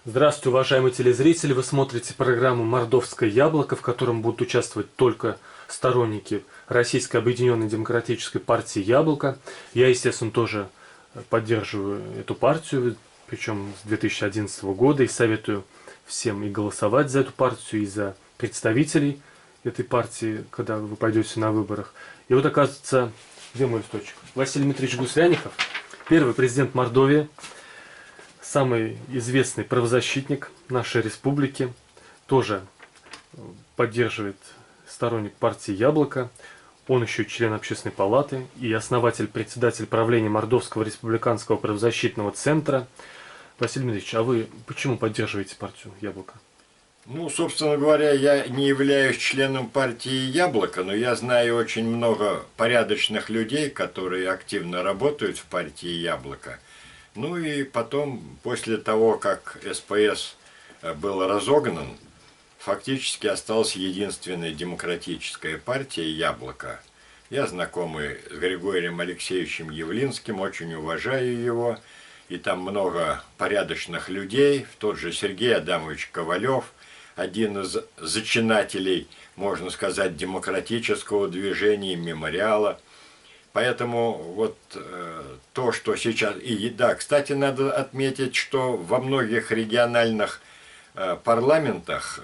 Здравствуйте, уважаемые телезрители! Вы смотрите программу «Мордовское яблоко», в котором будут участвовать только сторонники Российской Объединенной Демократической партии «Яблоко». Я, естественно, тоже поддерживаю эту партию, причем с 2011 года, и советую всем и голосовать за эту партию, и за представителей этой партии, когда вы пойдете на выборах. И вот, оказывается, где мой листочек? Василий Дмитриевич Гусляников, первый президент Мордовии, самый известный правозащитник нашей республики, тоже поддерживает сторонник партии «Яблоко». Он еще член Общественной палаты и председатель правления Мордовского республиканского правозащитного центра. Василий Дмитриевич, а вы почему поддерживаете партию «Яблоко»? Ну, собственно говоря, я не являюсь членом партии «Яблоко», но я знаю очень много порядочных людей, которые активно работают в партии «Яблоко». Ну и потом, после того, как СПС был разогнан, фактически осталась единственная демократическая партия «Яблоко». Я знакомый с Григорием Алексеевичем Явлинским, очень уважаю его. И там много порядочных людей, тот же Сергей Адамович Ковалев, один из зачинателей, можно сказать, демократического движения, мемориала. Поэтому вот то, что сейчас... И да, кстати, надо отметить, что во многих региональных парламентах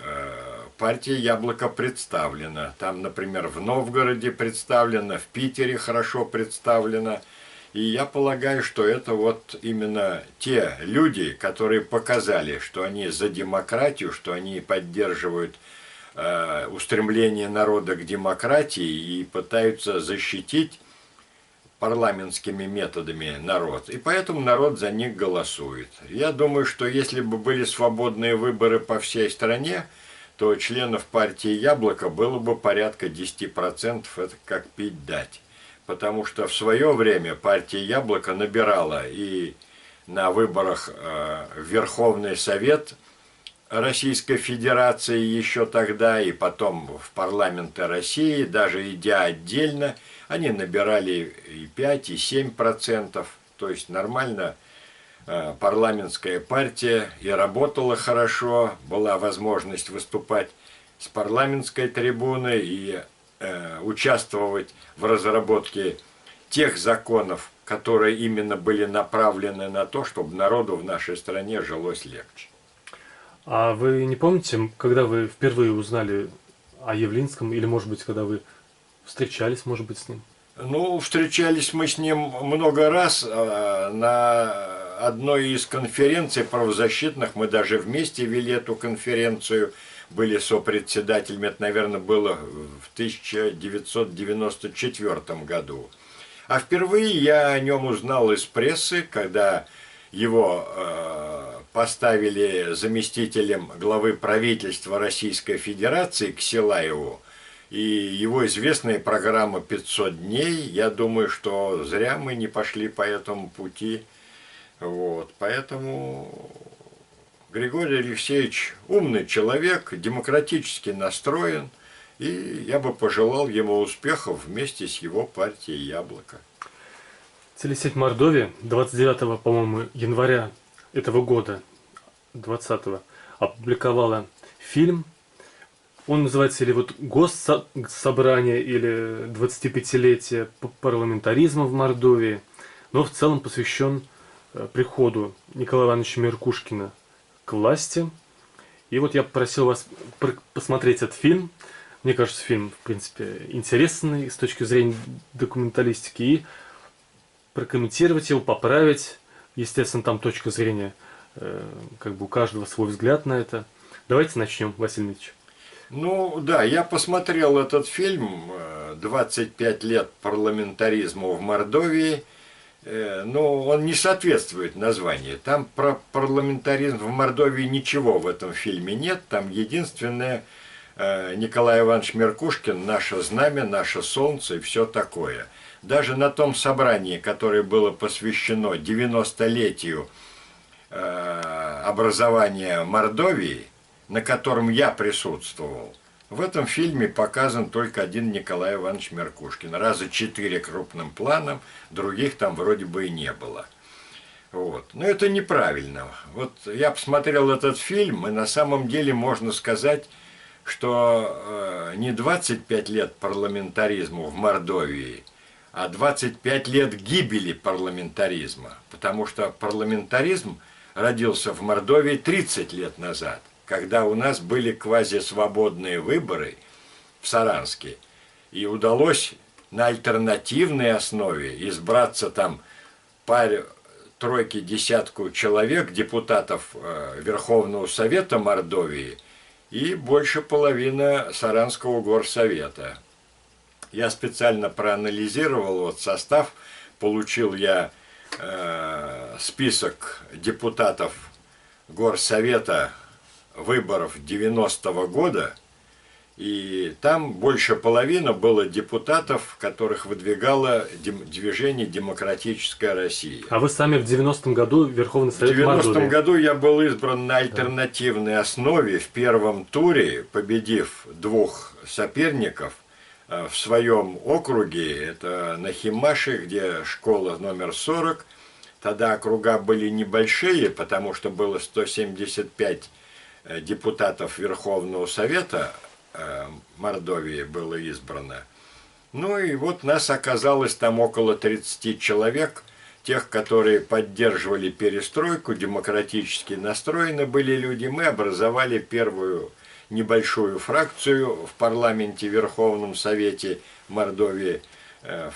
партия «Яблоко» представлена. Там, например, в Новгороде представлена, в Питере хорошо представлена. И я полагаю, что это вот именно те люди, которые показали, что они за демократию, что они поддерживают устремление народа к демократии и пытаются защитить парламентскими методами народ. И поэтому народ за них голосует. Я думаю, что если бы были свободные выборы по всей стране, то членов партии «Яблоко» было бы порядка 10%, это как пить дать. Потому что в свое время партия «Яблоко» набирала и на выборах в Верховный Совет Российской Федерации еще тогда, и потом в парламенты России, даже идя отдельно, они набирали и 5, и 7%. То есть нормально парламентская партия и работала хорошо, была возможность выступать с парламентской трибуны и участвовать в разработке тех законов, которые именно были направлены на то, чтобы народу в нашей стране жилось легче. А вы не помните, когда вы впервые узнали о Явлинском, или, может быть, когда вы встречались, может быть, с ним? Ну, встречались мы с ним много раз на одной из конференций правозащитных. Мы даже вместе вели эту конференцию, были сопредседателями. Это, наверное, было в 1994 году. А впервые я о нем узнал из прессы, когда его поставили заместителем главы правительства Российской Федерации Ксилаеву. И его известная программа «500 дней», я думаю, что зря мы не пошли по этому пути. Вот. Поэтому Григорий Алексеевич умный человек, демократически настроен, и я бы пожелал ему успехов вместе с его партией «Яблоко». Телесеть Мордовия 29, по-моему, января этого года, 20-го, опубликовала фильм. Он называется или вот «Госсобрание», или «25-летие парламентаризма в Мордовии», но в целом посвящен приходу Николая Ивановича Меркушкина к власти. И вот я попросил вас посмотреть этот фильм. Мне кажется, фильм, в принципе, интересный с точки зрения документалистики, и прокомментировать его, поправить. Естественно, там точка зрения, как бы у каждого свой взгляд на это. Давайте начнем, Василий Дмитриевич. Ну да, я посмотрел этот фильм «25 лет парламентаризму в Мордовии», но он не соответствует названию. Там про парламентаризм в Мордовии ничего в этом фильме нет. Там единственное Николай Иванович Меркушкин, наше знамя, наше солнце и все такое. Даже на том собрании, которое было посвящено 90-летию образования Мордовии, на котором я присутствовал, в этом фильме показан только один Николай Иванович Меркушкин. Раза 4 крупным планом, других там вроде бы и не было. Вот. Но это неправильно. Вот я посмотрел этот фильм, и на самом деле можно сказать, что не 25 лет парламентаризму в Мордовии, а 25 лет гибели парламентаризма. Потому что парламентаризм родился в Мордовии 30 лет назад, когда у нас были квазисвободные выборы в Саранске. И удалось на альтернативной основе избраться там тройки, десятку человек, депутатов Верховного Совета Мордовии и больше половины Саранского горсовета. Я специально проанализировал вот состав, получил я список депутатов горсовета выборов 90-го года, и там больше половины было депутатов, которых выдвигало движение «Демократическая Россия». А вы сами в 90-м году в Верховный Совет Мордовии? В 90-м году я был избран на альтернативной основе в первом туре, победив двух соперников в своем округе. Это на Химаше, где школа номер 40. Тогда округа были небольшие, потому что было 175 депутатов Верховного Совета Мордовии было избрано. Ну и вот нас оказалось там около 30 человек, тех, которые поддерживали перестройку, демократически настроены были люди. Мы образовали первую небольшую фракцию в парламенте Верховном Совете Мордовии,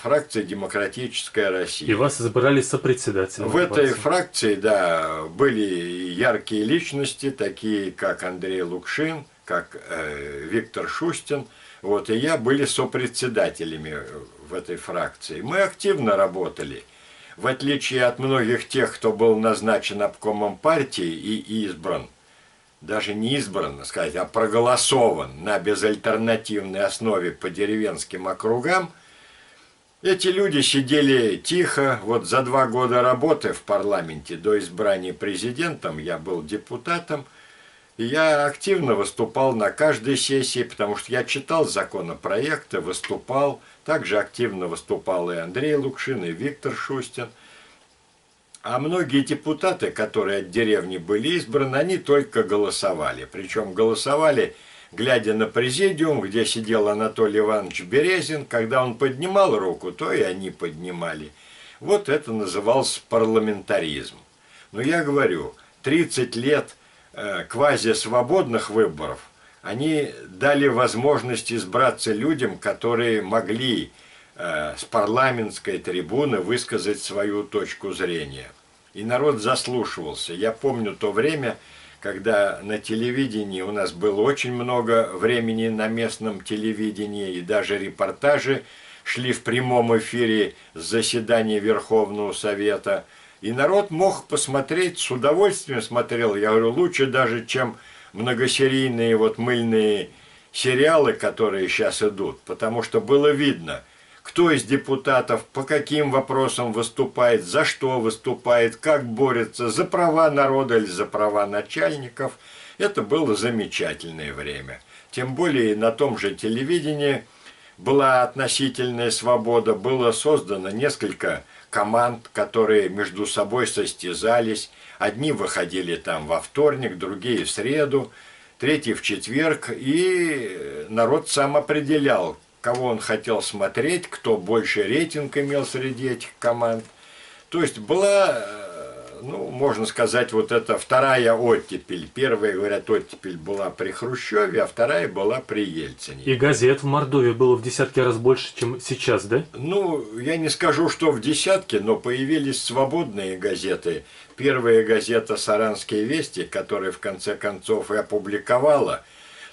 фракция «Демократическая Россия». И вас избрали сопредседателем. В этой фракции, да, были яркие личности, такие как Андрей Лукшин, как Виктор Шустин, вот, и я были сопредседателями в этой фракции. Мы активно работали. В отличие от многих тех, кто был назначен обкомом партии и избран, даже не избран, сказать, а проголосован на безальтернативной основе по деревенским округам, эти люди сидели тихо. Вот за 2 года работы в парламенте до избрания президентом я был депутатом, и я активно выступал на каждой сессии, потому что я читал законопроекты, выступал. Также активно выступал и Андрей Лукшин, и Виктор Шустин. А многие депутаты, которые от деревни были избраны, они только голосовали. Причем голосовали, глядя на президиум, где сидел Анатолий Иванович Березин. Когда он поднимал руку, то и они поднимали. Вот это называлось парламентаризм. Но я говорю, 30 лет квазисвободных выборов, они дали возможность избраться людям, которые могли с парламентской трибуны высказать свою точку зрения. И народ заслушивался. Я помню то время, когда на телевидении у нас было очень много времени на местном телевидении, и даже репортажи шли в прямом эфире с заседания Верховного Совета. И народ мог посмотреть, с удовольствием смотрел, я говорю, лучше даже, чем многосерийные вот мыльные сериалы, которые сейчас идут, потому что было видно, кто из депутатов по каким вопросам выступает, за что выступает, как борется, за права народа или за права начальников. Это было замечательное время. Тем более на том же телевидении была относительная свобода, было создано несколько команд, которые между собой состязались. Одни выходили там во вторник, другие в среду, третьи в четверг. И народ сам определял, кого он хотел смотреть, кто больше рейтинг имел среди этих команд. То есть была, ну, можно сказать, вот это вторая оттепель. Первая, говорят, оттепель была при Хрущеве, а вторая была при Ельцине. И газет в Мордовии было в десятки раз больше, чем сейчас, да? Ну, я не скажу, что в десятки, но появились свободные газеты. Первая газета «Саранские вести», которая в конце концов и опубликовала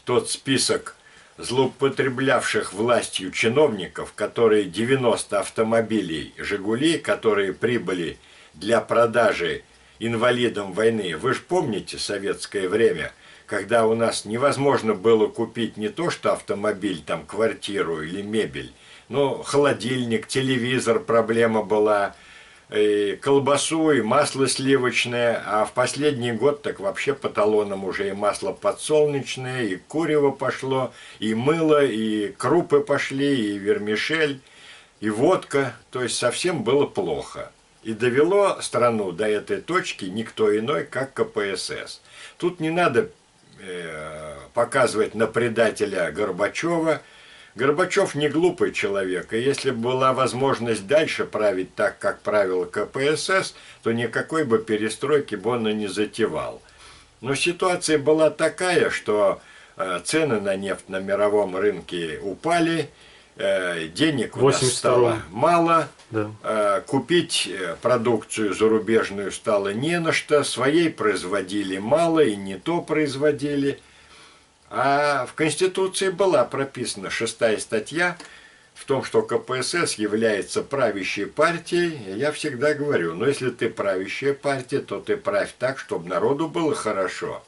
тот список злоупотреблявших властью чиновников, которые 90 автомобилей «Жигули», которые прибыли для продажи инвалидам войны. Вы же помните советское время, когда у нас невозможно было купить не то что автомобиль, там квартиру или мебель, но холодильник, телевизор, проблема была, и колбасу, и масло сливочное, а в последний год так вообще по талонам уже и масло подсолнечное, и курево пошло, и мыло, и крупы пошли, и вермишель, и водка, то есть совсем было плохо. И довело страну до этой точки никто иной, как КПСС. Тут не надо показывать на предателя Горбачева. Горбачев не глупый человек, и если бы была возможность дальше править так, как правил КПСС, то никакой бы перестройки бы он и не затевал. Но ситуация была такая, что цены на нефть на мировом рынке упали, денег у нас стало мало, да. Купить продукцию зарубежную стало не на что, своей производили мало и не то производили. А в Конституции была прописана 6-я статья в том, что КПСС является правящей партией. Я всегда говорю, но если ты правящая партия, то ты правь так, чтобы народу было хорошо.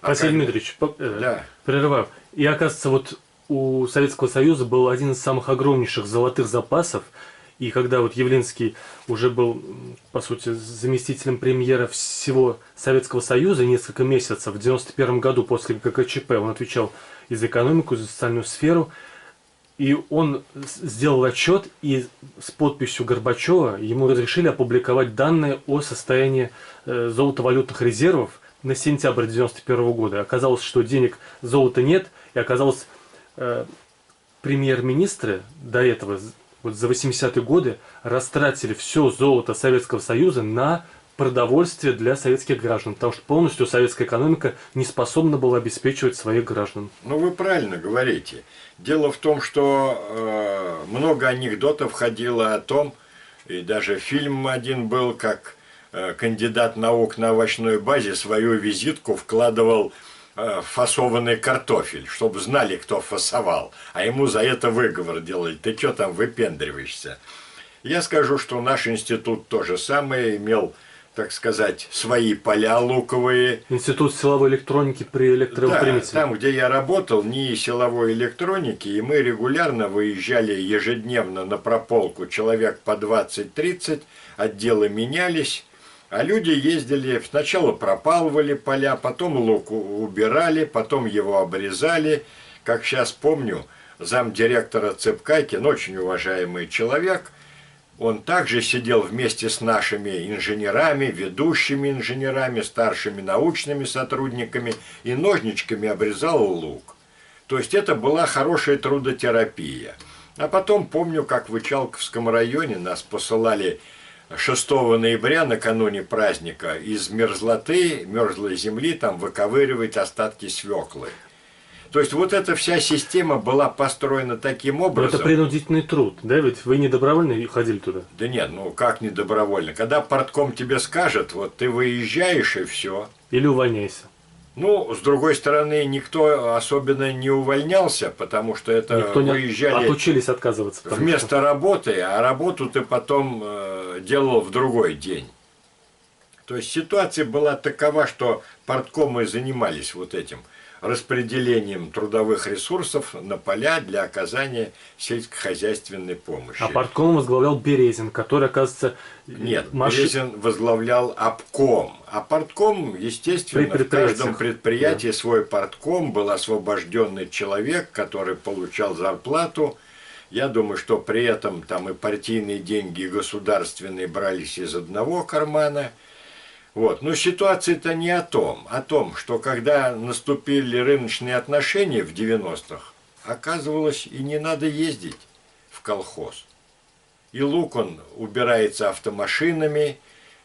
Василий Дмитриевич, да. прерываю. И оказывается, вот у Советского Союза был один из самых огромнейших золотых запасов. И когда вот Явлинский уже был, по сути, заместителем премьера всего Советского Союза несколько месяцев, в 1991 году после ГКЧП он отвечал и за экономику, и за социальную сферу, и он сделал отчет, и с подписью Горбачева ему разрешили опубликовать данные о состоянии золотовалютных резервов на сентябрь 1991 года. Оказалось, что денег золота нет, и оказалось, премьер-министры до этого, вот за 80-е годы, растратили все золото Советского Союза на продовольствие для советских граждан, потому что полностью советская экономика не способна была обеспечивать своих граждан. Ну, вы правильно говорите. Дело в том, что много анекдотов ходило о том, и даже фильм один был, как кандидат наук на овощной базе свою визитку вкладывал фасованный картофель, чтобы знали, кто фасовал. А ему за это выговор делали. Ты что там выпендриваешься? Я скажу, что наш институт то же самое имел, так сказать, свои поля луковые. Институт силовой электроники при электроуправителе. Да, там, где я работал, НИИ силовой электроники, и мы регулярно выезжали ежедневно на прополку, человек по 20-30, отделы менялись. А люди ездили, сначала пропалывали поля, потом лук убирали, потом его обрезали. Как сейчас помню, замдиректора Цепкайкин, очень уважаемый человек, он также сидел вместе с нашими инженерами, ведущими инженерами, старшими научными сотрудниками и ножничками обрезал лук. То есть это была хорошая трудотерапия. А потом помню, как в Ичалковском районе нас посылали 6 ноября, накануне праздника, из мерзлоты, мерзлой земли, там выковыривать остатки свеклы. То есть вот эта вся система была построена таким образом. Но это принудительный труд, да? Ведь вы не добровольно ходили туда? Да нет, ну как не добровольно? Когда партком тебе скажет, вот ты выезжаешь и все. Или увольняйся. Ну, с другой стороны, никто особенно не увольнялся, потому что это никто выезжали, отучились отказываться. Вместо работы, а работу ты потом делал в другой день. То есть ситуация была такова, что парткомы занимались вот этим распределением трудовых ресурсов на поля для оказания сельскохозяйственной помощи. А партком возглавлял Березин, который, оказывается... Нет, Березин возглавлял обком. А партком, естественно, в каждом предприятии свой партком, был освобожденный человек, который получал зарплату. Я думаю, что при этом там и партийные деньги, и государственные брались из одного кармана. Вот. Но ситуация-то не о том, что когда наступили рыночные отношения в 90-х, оказывалось, и не надо ездить в колхоз. И лук, он убирается автомашинами.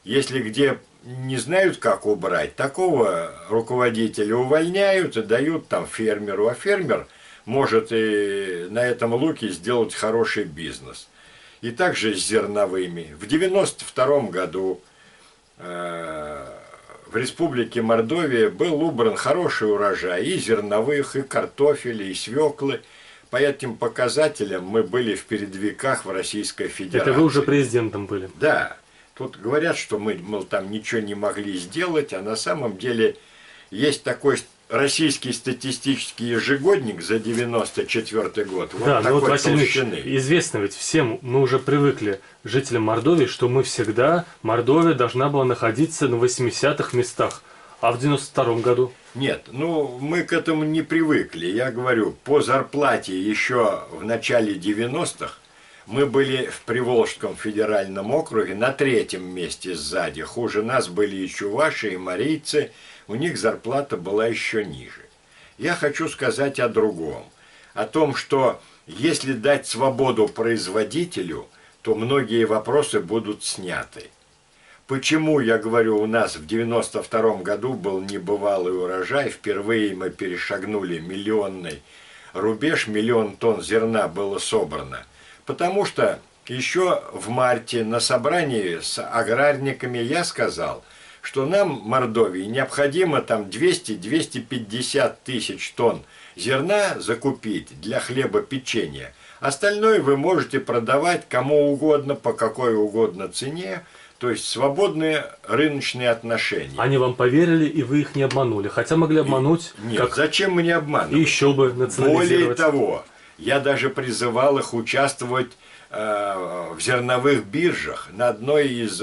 Если где не знают, как убрать, такого руководителя увольняют и дают там фермеру. А фермер может и на этом луке сделать хороший бизнес. И также с зерновыми. В 92-м году в Республике Мордовия был убран хороший урожай и зерновых, и картофеля, и свеклы. По этим показателям мы были в передовиках в Российской Федерации. Это вы уже президентом были? Да. Тут говорят, что мы, мол, там ничего не могли сделать, а на самом деле есть такой российский статистический ежегодник за 94 год. Вот да, такой ну вот, Василий толщины. Ильич, известно ведь всем, мы уже привыкли, жителям Мордовии, что мы всегда, Мордовия должна была находиться на 80-х местах. А в 92-м году? Нет, ну мы к этому не привыкли. Я говорю, по зарплате еще в начале 90-х Мы были в Приволжском федеральном округе на 3-м месте сзади. Хуже нас были и чуваши, и марийцы. У них зарплата была еще ниже. Я хочу сказать о другом. О том, что если дать свободу производителю, то многие вопросы будут сняты. Почему, я говорю, у нас в 92-м году был небывалый урожай, впервые мы перешагнули миллионный рубеж, 1 000 000 тонн зерна было собрано. Потому что еще в марте на собрании с аграрниками я сказал, что нам, Мордовии, необходимо там 200-250 тысяч тонн зерна закупить для хлебопечения. Остальное вы можете продавать кому угодно, по какой угодно цене, то есть свободные рыночные отношения. Они вам поверили, и вы их не обманули. Хотя могли обмануть. Нет, зачем мне обманывать? И еще бы национализировать. Более того, я даже призывал их участвовать в зерновых биржах. На одной из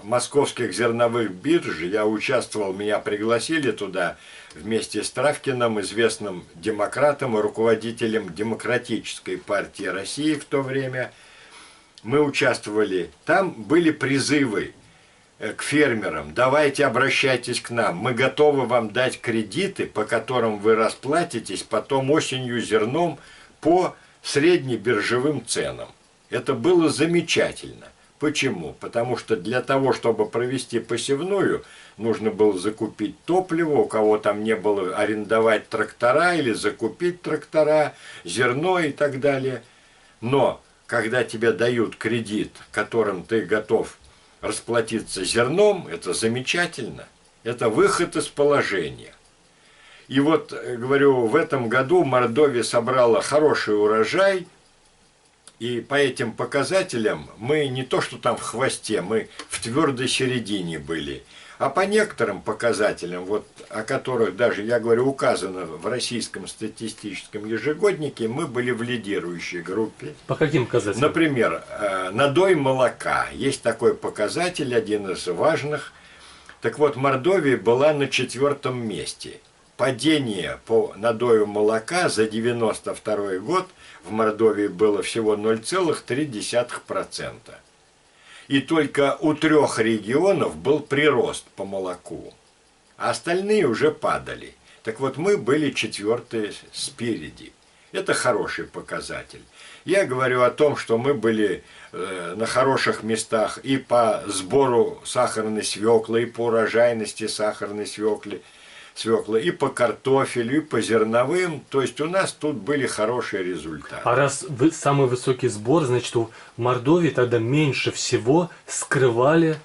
московских зерновых бирж я участвовал, меня пригласили туда вместе с Травкиным, известным демократом и руководителем Демократической партии России в то время. Мы участвовали. Там были призывы к фермерам: давайте обращайтесь к нам, мы готовы вам дать кредиты, по которым вы расплатитесь потом осенью зерном по среднебиржевым ценам. Это было замечательно. Почему? Потому что для того, чтобы провести посевную, нужно было закупить топливо, у кого там не было, арендовать трактора или закупить трактора, зерно и так далее. Но когда тебе дают кредит, которым ты готов расплатиться зерном, это замечательно. Это выход из положения. И вот, говорю, в этом году Мордовия собрала хороший урожай, и по этим показателям мы не то что там в хвосте, мы в твердой середине были. А по некоторым показателям, вот, о которых даже, я говорю, указано в российском статистическом ежегоднике, мы были в лидирующей группе. По каким показателям? Например, надой молока. Есть такой показатель, один из важных. Так вот, Мордовия была на 4-м месте. Падение по надою молока за 92 год в Мордовии было всего 0,3%. И только у 3 регионов был прирост по молоку, а остальные уже падали. Так вот, мы были 4-е спереди. Это хороший показатель. Я говорю о том, что мы были на хороших местах и по сбору сахарной свеклы, и по урожайности сахарной свеклы, и по картофелю, и по зерновым. То есть у нас тут были хорошие результаты. А раз вы самый высокий сбор, значит, в Мордовии тогда меньше всего скрывали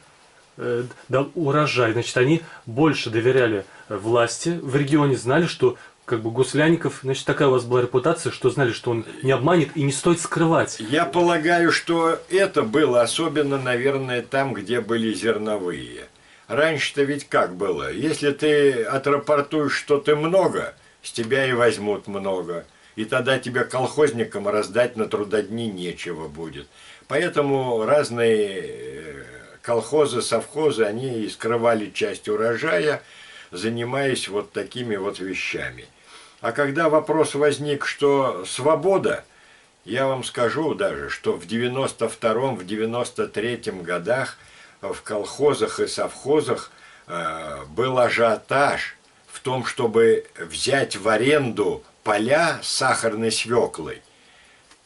урожай. Значит, они больше доверяли власти. В регионе знали, что как бы Гуслянников, значит, такая у вас была репутация, что знали, что он не обманет и не стоит скрывать. Я полагаю, что это было особенно, наверное, там, где были зерновые. Раньше-то ведь как было? Если ты отрапортуешь, что ты много, с тебя и возьмут много. И тогда тебе колхозникам раздать на трудодни нечего будет. Поэтому разные колхозы, совхозы, они и скрывали часть урожая, занимаясь вот такими вот вещами. А когда вопрос возник, что свобода, я вам скажу даже, что в 92-м, в 93-м годах в колхозах и совхозах был ажиотаж в том, чтобы взять в аренду поля с сахарной свеклой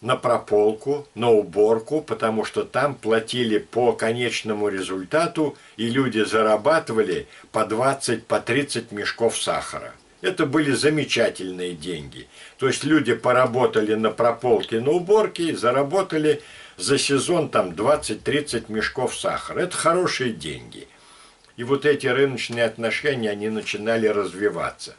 на прополку, на уборку, потому что там платили по конечному результату, и люди зарабатывали по 20, по 30 мешков сахара. Это были замечательные деньги. То есть люди поработали на прополке, на уборке, и заработали за сезон там 20-30 мешков сахара. Это хорошие деньги. И вот эти рыночные отношения, они начинали развиваться.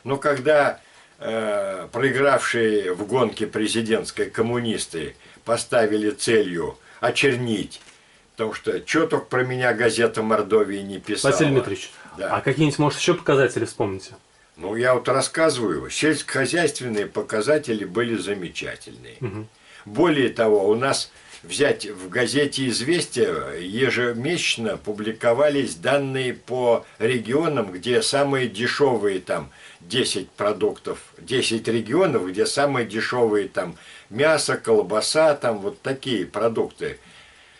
Но когда проигравшие в гонке президентской коммунисты поставили целью очернить, потому что только про меня газета Мордовии не писала. Василий Дмитриевич, да. А какие-нибудь, может, еще показатели вспомните? Ну, я вот рассказываю, сельскохозяйственные показатели были замечательные. Угу. Более того, у нас взять в газете «Известия», ежемесячно публиковались данные по регионам, где самые дешевые там 10 продуктов, 10 регионов, где самые дешевые там мясо, колбаса, там вот такие продукты.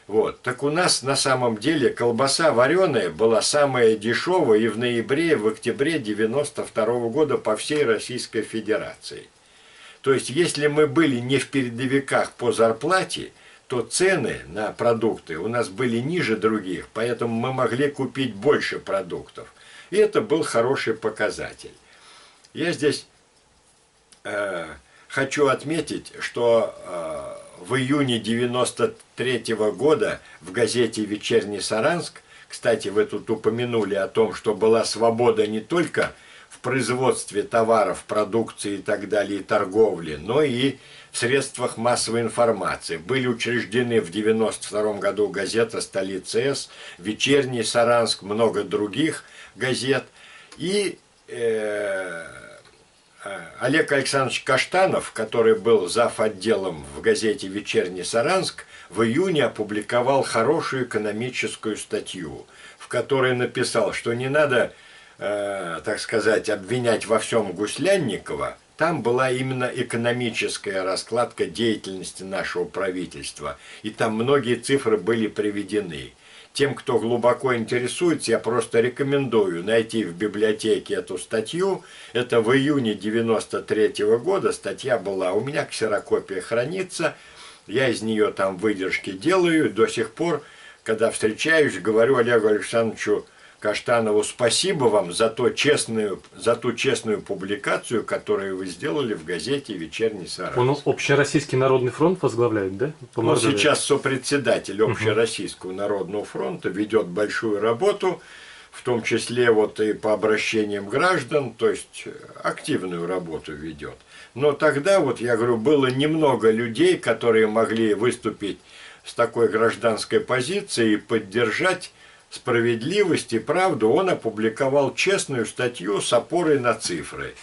Вот. Так у нас на самом деле колбаса вареная была самая дешевая и в ноябре, и в октябре 92 года по всей Российской Федерации. То есть, если мы были не в передовиках по зарплате, то цены на продукты у нас были ниже других, поэтому мы могли купить больше продуктов. И это был хороший показатель. Я здесь хочу отметить, что в июне 93 года в газете «Вечерний Саранск», кстати, вы тут упомянули о том, что была свобода не только в производстве товаров, продукции и так далее, и торговле, но и в средствах массовой информации. Были учреждены в 92 году газета «Столица С», «Вечерний Саранск», много других газет. И Олег Александрович Каштанов, который был зав. Отделом в газете «Вечерний Саранск», в июне опубликовал хорошую экономическую статью, в которой написал, что не надо, так сказать, обвинять во всем Гуслянникова. Там была именно экономическая раскладка деятельности нашего правительства, и там многие цифры были приведены. Тем, кто глубоко интересуется, я просто рекомендую найти в библиотеке эту статью. Это в июне 93 года статья была. У меня ксерокопия хранится. Я из нее там выдержки делаю. До сих пор, когда встречаюсь, говорю Олегу Александровичу Каштанову: спасибо вам за ту честную публикацию, которую вы сделали в газете «Вечерний Саранск». Он Общероссийский народный фронт возглавляет, да? Он сейчас сопредседатель Общероссийского народного фронта, ведет большую работу, в том числе вот и по обращениям граждан, то есть активную работу ведет. Но тогда, вот я говорю, было немного людей, которые могли выступить с такой гражданской позицией и поддержать справедливость и правду. Он опубликовал честную статью с опорой на цифры.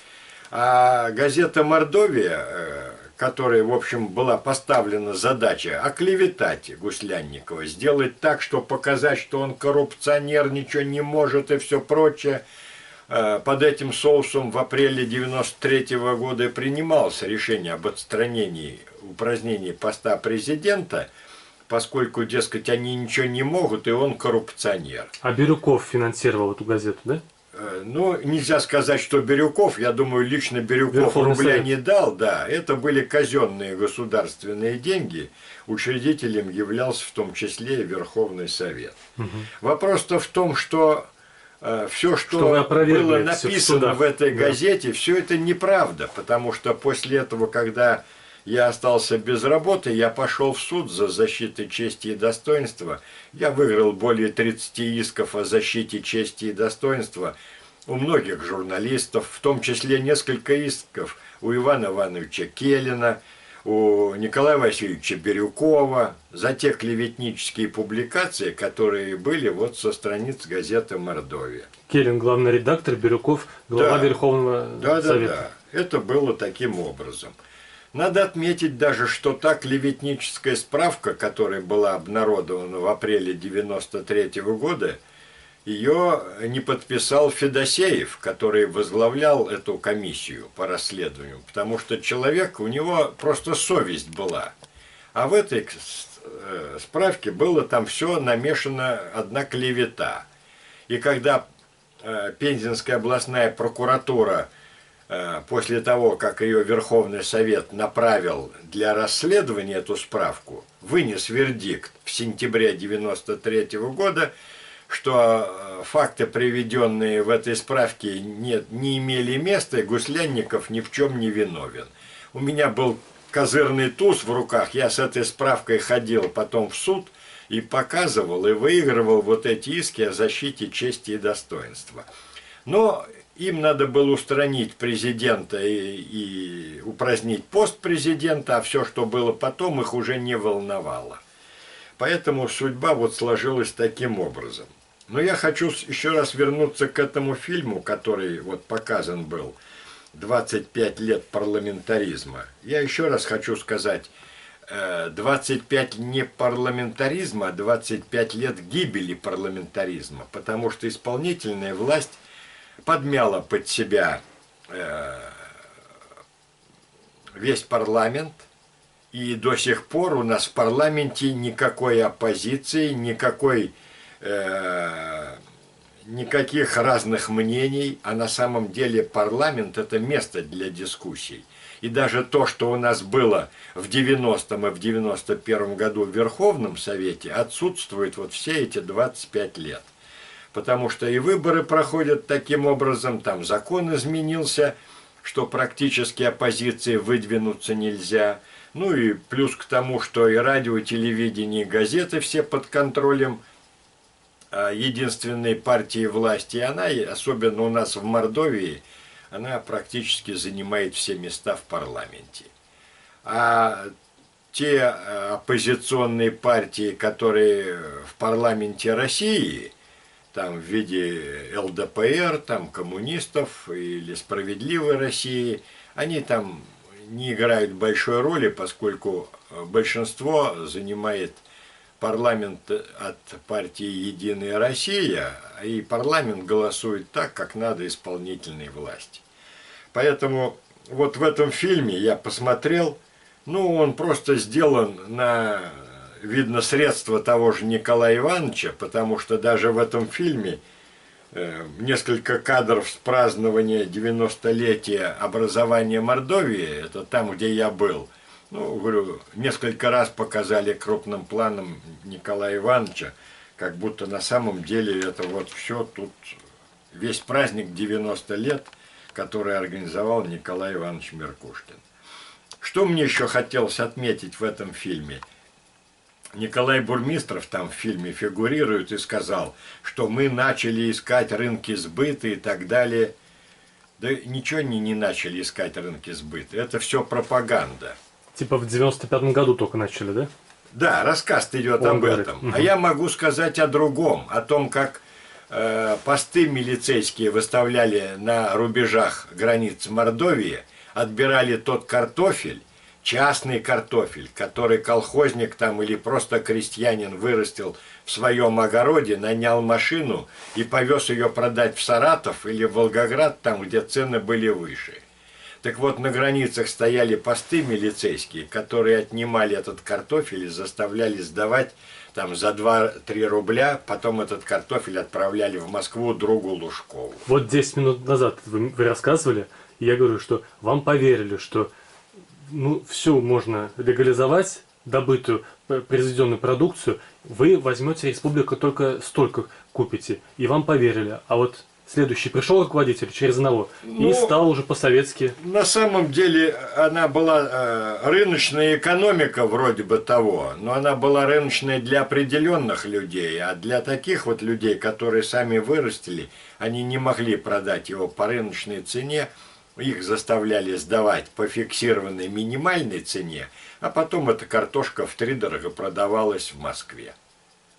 А газета «Мордовия», которая, в общем, была поставлена задача оклеветать Гуслянникова, сделать так, что показать, что он коррупционер, ничего не может и все прочее, под этим соусом в апреле 93 года принималось решение об отстранении, упразднении поста президента, поскольку, дескать, они ничего не могут, и он коррупционер. А Бирюков финансировал эту газету, да? Ну, нельзя сказать, что Бирюков, я думаю, лично Бирюков Верховный рубля Совет не дал, да, это были казенные государственные деньги, учредителем являлся в том числе и Верховный Совет. Вопрос-то в том, что все, что было написано в этой газете, все это неправда, потому что после этого, когда я остался без работы, я пошел в суд за защитой чести и достоинства. Я выиграл более 30 исков о защите чести и достоинства у многих журналистов, в том числе несколько исков у Ивана Ивановича Келлина, у Николая Васильевича Бирюкова за те клеветнические публикации, которые были вот со страниц газеты «Мордовия». Келлин, главный редактор, Бирюков, глава Верховного Совета. Да, это было таким образом. Надо отметить даже, что та клеветническая справка, которая была обнародована в апреле 93 года, ее не подписал Федосеев, который возглавлял эту комиссию по расследованию, потому что человек, у него просто совесть была. А в этой справке было там все намешано, одна клевета. И когда Пензенская областная прокуратура после того, как ее Верховный Совет направил для расследования эту справку, вынес вердикт в сентябре 1993 года, что факты, приведенные в этой справке, не имели места, и Гуслянников ни в чем не виновен. У меня был козырный туз в руках, я с этой справкой ходил потом в суд и показывал, и выигрывал вот эти иски о защите чести и достоинства. Но им надо было устранить президента и упразднить пост президента, а все, что было потом, их уже не волновало. Поэтому судьба вот сложилась таким образом. Но я хочу еще раз вернуться к этому фильму, который вот показан был, 25 лет парламентаризма. Я еще раз хочу сказать, 25 не парламентаризма, а 25 лет гибели парламентаризма, потому что исполнительная власть подмяла под себя весь парламент, и до сих пор у нас в парламенте никакой оппозиции, никаких разных мнений, а на самом деле парламент – это место для дискуссий. И даже то, что у нас было в 90-м и в 91-м году в Верховном Совете, отсутствует вот все эти 25 лет. Потому что и выборы проходят таким образом, там закон изменился, что практически оппозиции выдвинуться нельзя. Ну и плюс к тому, что и радио, и телевидение, и газеты все под контролем единственной партии власти. И она, особенно у нас в Мордовии, она практически занимает все места в парламенте. А те оппозиционные партии, которые в парламенте России, там в виде ЛДПР, там коммунистов или Справедливой России, они там не играют большой роли, поскольку большинство занимает парламент от партии «Единая Россия», и парламент голосует так, как надо исполнительной власти. Поэтому вот в этом фильме я посмотрел, ну, он просто сделан на, видно, средства того же Николая Ивановича, потому что даже в этом фильме несколько кадров с празднования 90-летия образования Мордовии, это там, где я был. Ну, говорю, несколько раз показали крупным планом Николая Ивановича, как будто на самом деле это вот все тут, весь праздник 90 лет, который организовал Николай Иванович Меркушкин. Что мне еще хотелось отметить в этом фильме? Николай Бурмистров там в фильме фигурирует и сказал, что мы начали искать рынки сбыта и так далее. Да ничего не начали искать рынки сбыта, это все пропаганда. Типа в 95-м году только начали, да? Да, рассказ идет об этом. А я могу сказать о другом, о том, как посты милицейские выставляли на рубежах границ Мордовии, отбирали тот картофель, частный картофель, который колхозник там или просто крестьянин вырастил в своем огороде, нанял машину и повез ее продать в Саратов или в Волгоград, там, где цены были выше. Так вот, на границах стояли посты милицейские, которые отнимали этот картофель и заставляли сдавать там за 2-3 рубля, потом этот картофель отправляли в Москву другу Лужкову. Вот 10 минут назад вы рассказывали, и я говорю, что вам поверили, что ну, все можно легализовать, добытую произведенную продукцию, вы возьмете республику только столько купите, и вам поверили. А вот следующий пришел руководитель через одного и стал уже по-советски. На самом деле она была рыночная экономика вроде бы того, но она была рыночная для определенных людей, а для таких вот людей, которые сами вырастили, они не могли продать его по рыночной цене, их заставляли сдавать по фиксированной минимальной цене, а потом эта картошка втридорого продавалась в Москве.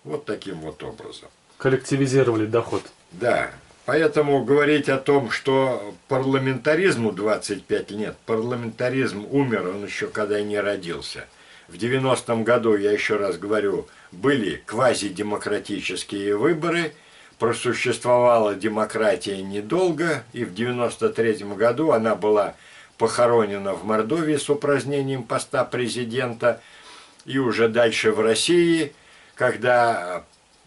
Вот таким вот образом. Коллективизировали доход. Да. Поэтому говорить о том, что парламентаризму 25 лет, парламентаризм умер, он еще когда не родился. В 90-м году, я еще раз говорю, были квазидемократические выборы, просуществовала демократия недолго, и в 93-м году она была похоронена в Мордовии с упразднением поста президента, и уже дальше в России, когда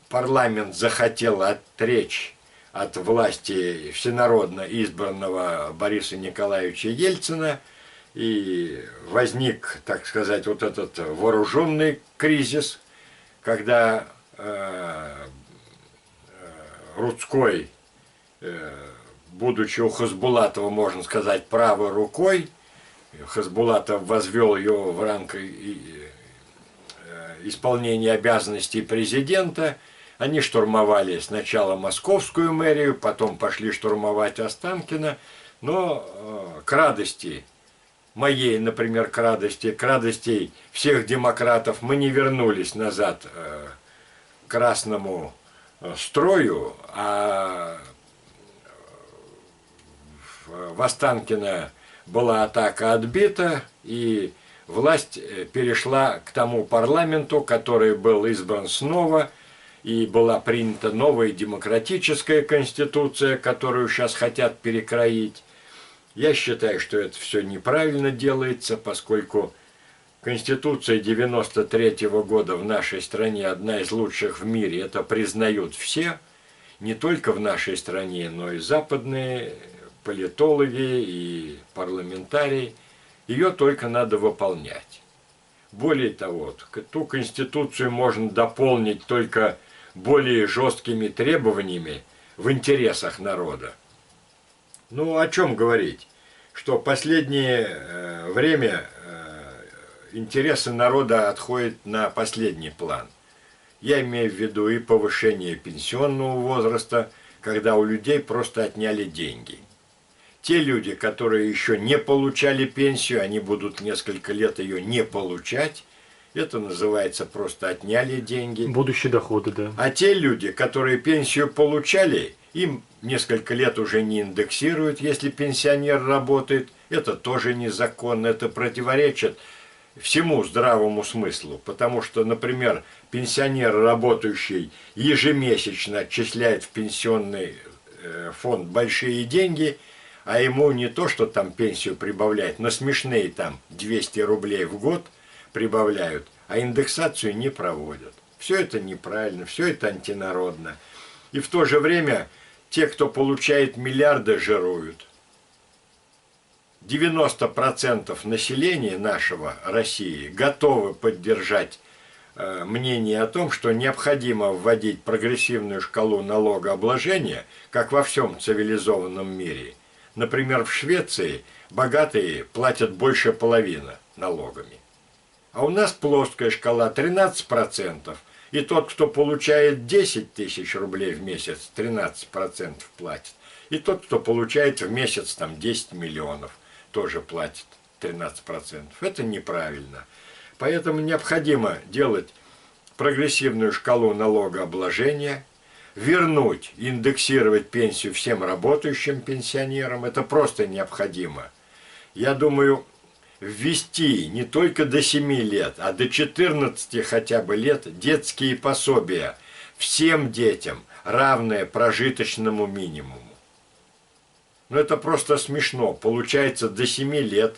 парламент захотел отречь от власти всенародно избранного Бориса Николаевича Ельцина, и возник, так сказать, вот этот вооруженный кризис, когда Рудской, будучи у Хасбулатова, можно сказать, правой рукой, Хасбулатов возвел ее в ранг исполнения обязанностей президента. Они штурмовали сначала московскую мэрию, потом пошли штурмовать Останкино, но к радости, моей, например, к радости всех демократов, мы не вернулись назад к красному строю, а в Останкино была атака отбита, и власть перешла к тому парламенту, который был избран снова, и была принята новая демократическая конституция, которую сейчас хотят перекроить. Я считаю, что это все неправильно делается, поскольку Конституция 93-го года в нашей стране одна из лучших в мире. Это признают все, не только в нашей стране, но и западные политологи и парламентарии. Ее только надо выполнять. Более того, ту Конституцию можно дополнить только более жесткими требованиями в интересах народа. Ну, о чем говорить? Что в последнее время интересы народа отходят на последний план. Я имею в виду и повышение пенсионного возраста, когда у людей просто отняли деньги. Те люди, которые еще не получали пенсию, они будут несколько лет ее не получать. Это называется просто отняли деньги. Будущие доходы, да. А те люди, которые пенсию получали, им несколько лет уже не индексируют, если пенсионер работает. Это тоже незаконно, это противоречит всему здравому смыслу. Потому что, например, пенсионер, работающий, ежемесячно отчисляет в пенсионный фонд большие деньги, а ему не то, что там пенсию прибавляют, но смешные там 200 рублей в год прибавляют, а индексацию не проводят. Все это неправильно, все это антинародно. И в то же время те, кто получает миллиарды, жируют. 90% населения нашего России готовы поддержать мнение о том, что необходимо вводить прогрессивную шкалу налогообложения, как во всем цивилизованном мире. Например, в Швеции богатые платят больше половины налогами. А у нас плоская шкала 13%. И тот, кто получает 10 тысяч рублей в месяц, 13% платит. И тот, кто получает в месяц там, 10 миллионов, тоже платит 13%. Это неправильно. Поэтому необходимо делать прогрессивную шкалу налогообложения, вернуть, индексировать пенсию всем работающим пенсионерам. Это просто необходимо. Я думаю, ввести не только до 7 лет, а до 14 хотя бы лет детские пособия всем детям, равные прожиточному минимуму. Но это просто смешно. Получается, до 7 лет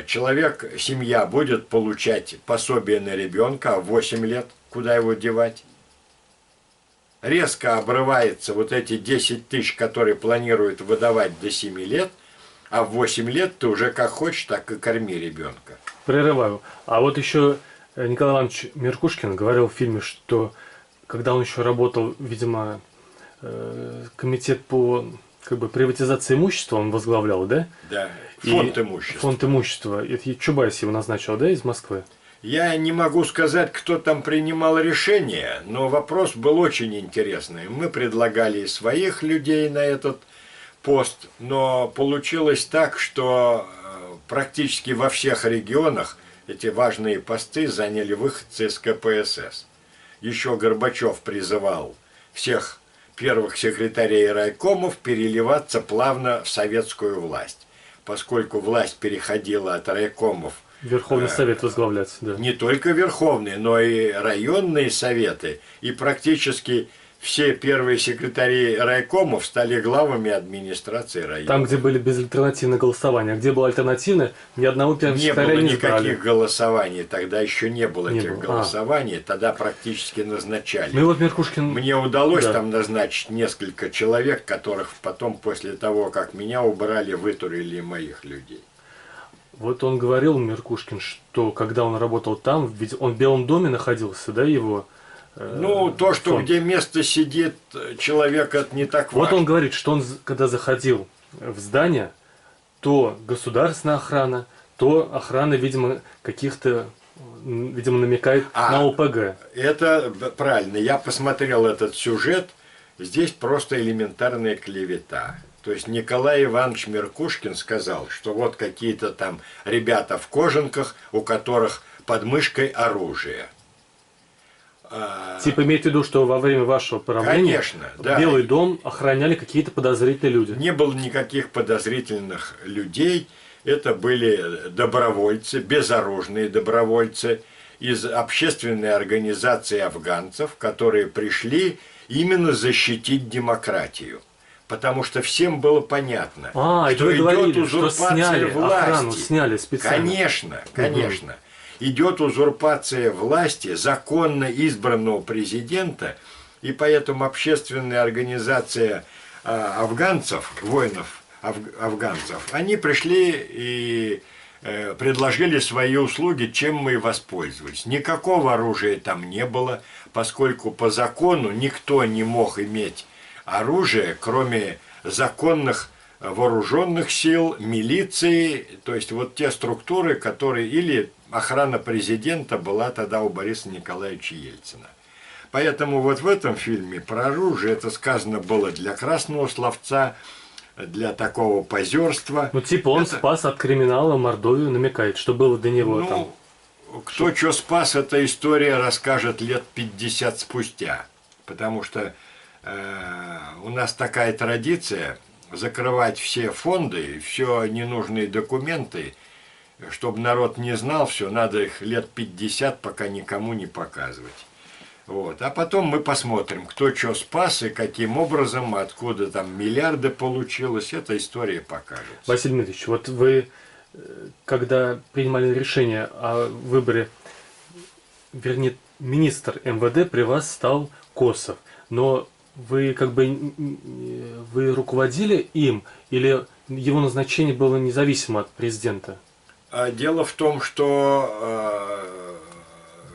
человек, семья будет получать пособие на ребенка, а в 8 лет куда его девать? Резко обрывается вот эти 10 тысяч, которые планируют выдавать до 7 лет, а в 8 лет ты уже как хочешь, так и корми ребенка. Прерываю. А вот еще Николай Иванович Меркушкин говорил в фильме, что когда он еще работал, видимо, комитет по приватизации имущества он возглавлял, да? Да, фонд имущества. Фонд имущества. Это Чубайс его назначил, да, из Москвы? Я не могу сказать, кто там принимал решение, но вопрос был очень интересный. Мы предлагали и своих людей на этот пост, но получилось так, что практически во всех регионах эти важные посты заняли выходцы из КПСС. Еще Горбачев призывал всех первых секретарей райкомов переливаться плавно в советскую власть, поскольку власть переходила от райкомов. Верховный Совет возглавлять, да. Не только Верховный, но и районные советы. И практически все первые секретари райкомов стали главами администрации района. Там, где были безальтернативные голосования. А где было альтернативное, ни одного первого секретаря не избрали. Не было никаких голосований. Тогда еще не было этих голосований. Тогда практически назначали. Ну и вот Меркушкин... Мне удалось там назначить несколько человек, которых потом, после того, как меня убрали, вытурили моих людей. Вот он говорил, Меркушкин, что когда он работал там, ведь он в Белом доме находился, да, его... Ну, то, что фонд. Где место сидит человек, это не так важно. Вот он говорит, что он, когда заходил в здание, то государственная охрана, то охрана, видимо, каких-то, видимо, намекает на ОПГ. Это правильно. Я посмотрел этот сюжет. Здесь просто элементарная клевета. То есть Николай Иванович Меркушкин сказал, что вот какие-то там ребята в кожанках, у которых под мышкой оружие. Типа имеет в виду, что во время вашего правления Конечно, да. Белый дом охраняли какие-то подозрительные люди? Не было никаких подозрительных людей. Это были добровольцы, безоружные добровольцы из общественной организации афганцев, которые пришли именно защитить демократию. Потому что всем было понятно, что идет говорили, узурпация что сняли власти. Охрану сняли специально. Конечно. Идет узурпация власти законно избранного президента, и поэтому общественная организация афганцев, воинов афганцев, они пришли и предложили свои услуги, чем мы и воспользовались. Никакого оружия там не было, поскольку по закону никто не мог иметь оружие, кроме законных вооруженных сил, милиции, то есть вот те структуры, которые, или охрана президента была тогда у Бориса Николаевича Ельцина. Поэтому вот в этом фильме про оружие это сказано было для красного словца, для такого позерства. Ну, типа он спас от криминала Мордовию, намекает, что было до него там. Кто что спас, эта история расскажет лет 50 спустя. Потому что у нас такая традиция закрывать все фонды, все ненужные документы, чтобы народ не знал все, надо их лет 50, пока никому не показывать. Вот. А потом мы посмотрим, кто что спас и каким образом, откуда там миллиарды получилось, эта история покажет. Василий Дмитриевич, вот вы, когда принимали решение о выборе, вернее, министр МВД при вас стал Косов, но вы как бы вы руководили им или его назначение было независимо от президента? Дело в том, что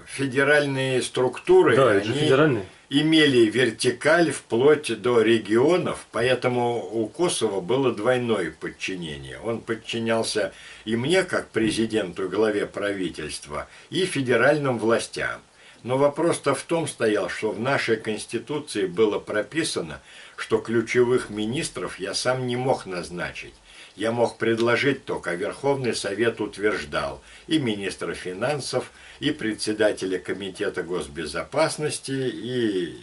федеральные структуры, они имели вертикаль вплоть до регионов, поэтому у Косова было двойное подчинение. Он подчинялся и мне, как президенту и главе правительства, и федеральным властям. Но вопрос-то в том стоял, что в нашей Конституции было прописано, что ключевых министров я сам не мог назначить. Я мог предложить только, Верховный Совет утверждал и министра финансов, и председателя Комитета госбезопасности, и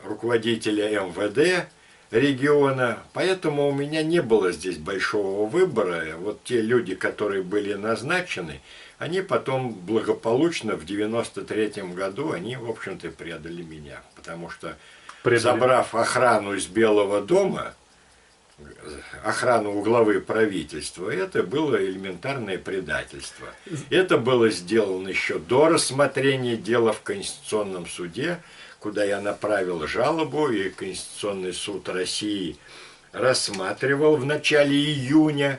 руководителя МВД региона. Поэтому у меня не было здесь большого выбора. Вот те люди, которые были назначены, они потом благополучно в 93-м году, они, в общем-то, предали меня. Потому что, забрав охрану из Белого дома, охрану у главы правительства, это было элементарное предательство. Это было сделано еще до рассмотрения дела в Конституционном суде, куда я направил жалобу, и Конституционный суд России рассматривал в начале июня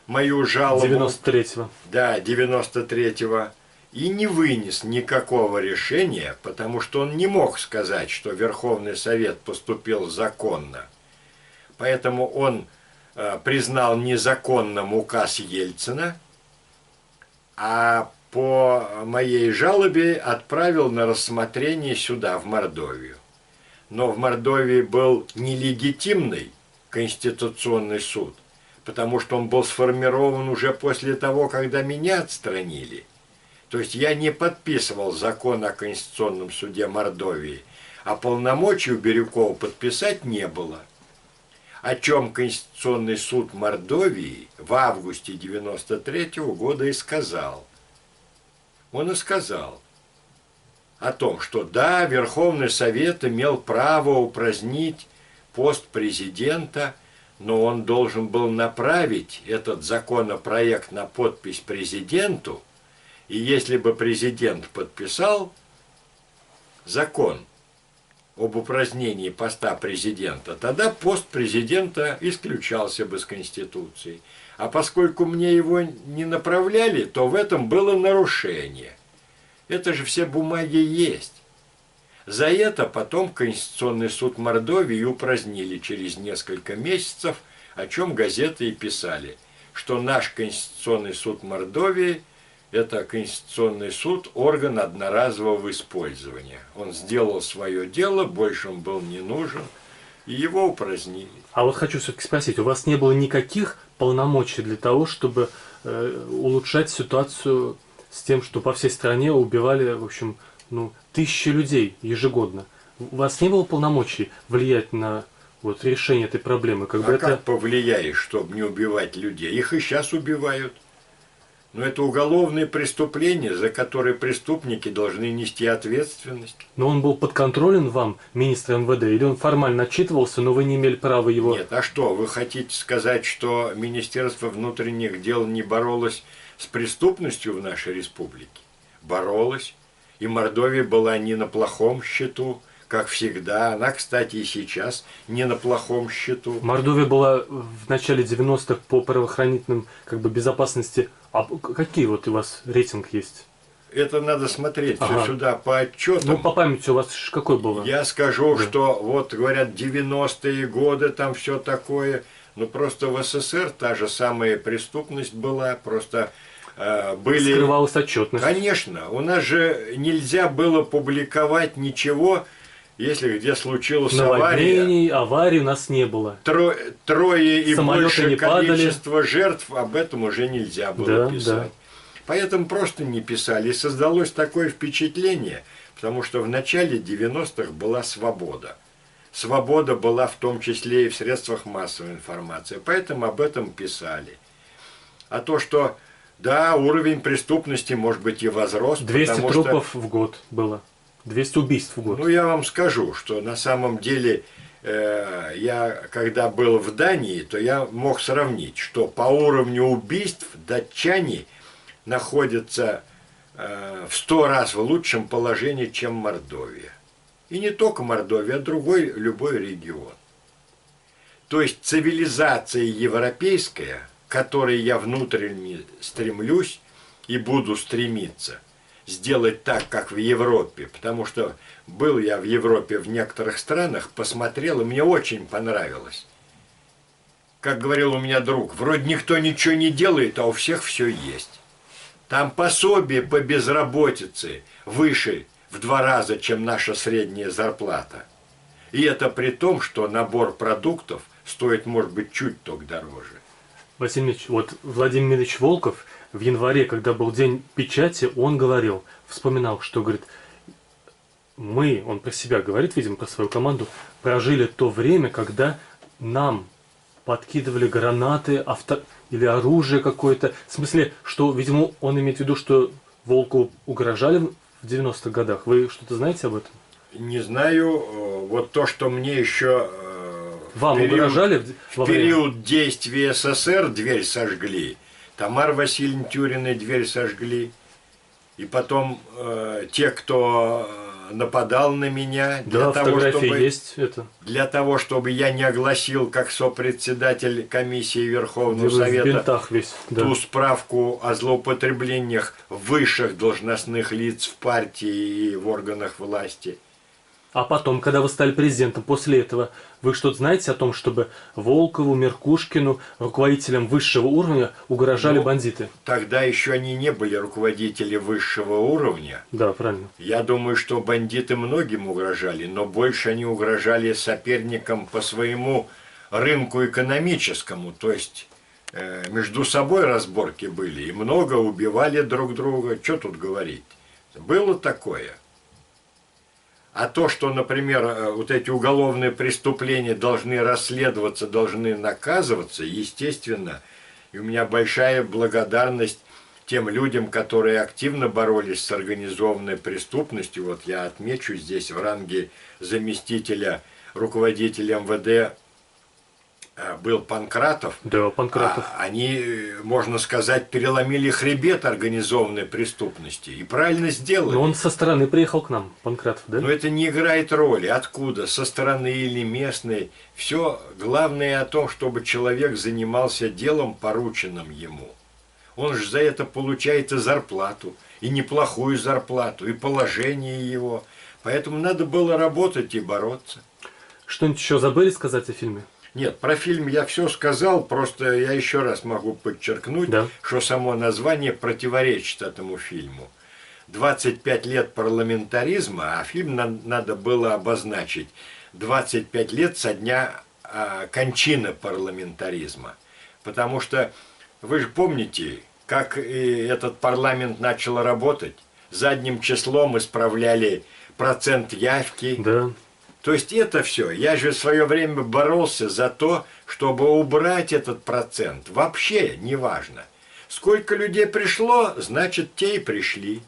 мою жалобу. 93-го. Да, 93-го. И не вынес никакого решения, потому что он не мог сказать, что Верховный Совет поступил законно. Поэтому он признал незаконным указ Ельцина, а по моей жалобе отправил на рассмотрение сюда, в Мордовию. Но в Мордовии был нелегитимный Конституционный суд, потому что он был сформирован уже после того, когда меня отстранили. То есть я не подписывал закон о Конституционном суде Мордовии, а полномочий у Бирюкова подписать не было. О чем Конституционный суд Мордовии в августе 93-го года и сказал. Он и сказал о том, что да, Верховный Совет имел право упразднить пост президента, но он должен был направить этот законопроект на подпись президенту, и если бы президент подписал закон об упразднении поста президента, тогда пост президента исключался бы с Конституции. А поскольку мне его не направляли, то в этом было нарушение. Это же все бумаги есть. За это потом Конституционный суд Мордовии упразднили через несколько месяцев, о чем газеты и писали, что наш Конституционный суд Мордовии – это Конституционный суд, орган одноразового использования. Он сделал свое дело, больше он был не нужен, и его упразднили. А вот хочу все-таки спросить, у вас не было никаких полномочий для того, чтобы улучшать ситуацию с тем, что по всей стране убивали, в общем, тысячи людей ежегодно? У вас не было полномочий влиять на вот решение этой проблемы? Как бы А это... как повлияешь, чтобы не убивать людей? Их и сейчас убивают. Но это уголовные преступления, за которые преступники должны нести ответственность. Но он был подконтролен вам, министр МВД, или он формально отчитывался, но вы не имели права его... Нет, а что, вы хотите сказать, что Министерство внутренних дел не боролось с преступностью в нашей республике? Боролось. И Мордовия была не на плохом счету, как всегда. Она, кстати, и сейчас не на плохом счету. Мордовия была в начале 90-х по правоохранительным как бы, безопасности. А какие вот у вас рейтинг есть? Это надо смотреть Ага. все сюда по отчетам. Ну, по памяти у вас какой было? Я скажу, Да. что вот говорят 90-е годы, там все такое. Ну просто в СССР та же самая преступность была, просто были... Скрывалась отчетность. Конечно, у нас же нельзя было публиковать ничего, если где случилась авария. Наводнений, аварий у нас не было. Трое и Самолеты больше не падали. количество жертв, об этом уже нельзя было Да, писать. да. Поэтому просто не писали. И создалось такое впечатление, потому что в начале 90-х была свобода. Свобода была в том числе и в средствах массовой информации. Поэтому об этом писали. А то, что, да, уровень преступности, может быть, и возрос. 200 потому трупов в год было. 200 убийств в год. Ну, я вам скажу, что на самом деле, я, когда был в Дании, то я мог сравнить, что по уровню убийств датчане находятся в 100 раз в лучшем положении, чем Мордовия. И не только Мордовия, а любой регион. То есть цивилизация европейская, к которой я внутренне стремлюсь и буду стремиться, сделать так, как в Европе, потому что был я в Европе в некоторых странах, посмотрел, и мне очень понравилось. Как говорил у меня друг, вроде никто ничего не делает, а у всех все есть. Там пособие по безработице выше в 2 раза, чем наша средняя зарплата. И это при том, что набор продуктов стоит, может быть, чуть только дороже. Василий Ильич, вот Владимир Ильич Волков в январе, когда был день печати, он говорил, вспоминал, что, говорит, мы, он про себя говорит, видимо, про свою команду, прожили то время, когда нам подкидывали гранаты, или оружие какое-то. В смысле, что, видимо, он имеет в виду, что Волкову угрожали в 90-х годах. Вы что-то знаете об этом? Не знаю, вот то, что мне еще Вам угрожали в период действия СССР дверь сожгли, Тамары Васильевны Тюриной дверь сожгли, и потом те, кто нападал на меня, Да, фотографии есть это. для того, чтобы я не огласил, как сопредседатель комиссии Верховного В Совета, бинтах весь. Да. ту справку о злоупотреблениях высших должностных лиц в партии и в органах власти. А потом, когда вы стали президентом, после этого, вы что-то знаете о том, чтобы Волкову, Меркушкину, руководителям высшего уровня угрожали бандиты? Тогда еще они не были руководители высшего уровня. Да, правильно. Я думаю, что бандиты многим угрожали, но больше они угрожали соперникам по своему рынку экономическому. То есть между собой разборки были, и много убивали друг друга. Что тут говорить? Было такое. А то, что, например, вот эти уголовные преступления должны расследоваться, должны наказываться, естественно, и у меня большая благодарность тем людям, которые активно боролись с организованной преступностью. Вот я отмечу здесь в ранге заместителя руководителя МВД был Панкратов. Да, Панкратов. Они, можно сказать, переломили хребет организованной преступности. И правильно сделали. Но он со стороны приехал к нам, Панкратов, да? Но это не играет роли. Откуда? Со стороны или местной. Все главное о том, чтобы человек занимался делом, порученным ему. Он же за это получает и зарплату, и неплохую зарплату, и положение его. Поэтому надо было работать и бороться. Что-нибудь еще забыли сказать о фильме? Нет, про фильм я все сказал, просто я еще раз могу подчеркнуть, Да. что само название противоречит этому фильму. 25 лет парламентаризма, а фильм надо было обозначить 25 лет со дня кончины парламентаризма. Потому что вы же помните, как этот парламент начал работать. Задним числом исправляли процент явки. Да. То есть это все. Я же в свое время боролся за то, чтобы убрать этот процент. Вообще не важно. Сколько людей пришло, значит, те и пришли.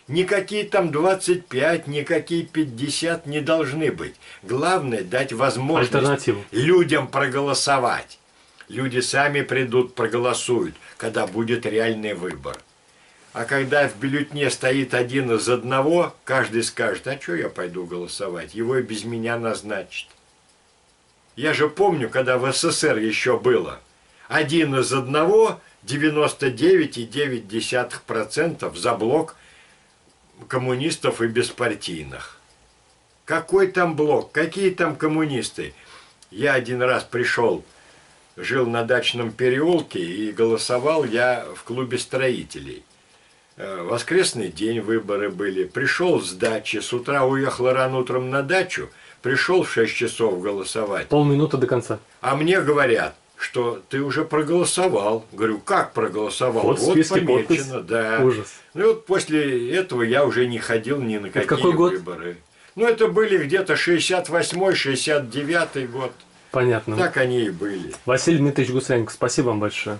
Никакие там 25, никакие 50 не должны быть. Главное дать возможность Альтернативу. людям проголосовать. Люди сами придут, проголосуют, когда будет реальный выбор. А когда в бюллетне стоит один из одного, каждый скажет: а что я пойду голосовать? Его и без меня назначат. Я же помню, когда в СССР еще было. Один из одного, 99,9% за блок коммунистов и беспартийных. Какой там блок? Какие там коммунисты? Я один раз пришел, жил на дачном переулке, и голосовал я в клубе строителей. Воскресный день выборы были. Пришел с дачи, с утра уехал рано утром на дачу, пришел в 6 часов голосовать. Полминуты до конца. А мне говорят, что ты уже проголосовал. Говорю, как проголосовал? Вот в списке помечено, подпись. да. Ужас. Ну и вот после этого я уже не ходил ни на какие какой год? выборы. Ну это были где-то 68-й, 69-й год. Понятно. Так они и были. Василий Дмитриевич Гусаренко, спасибо вам большое.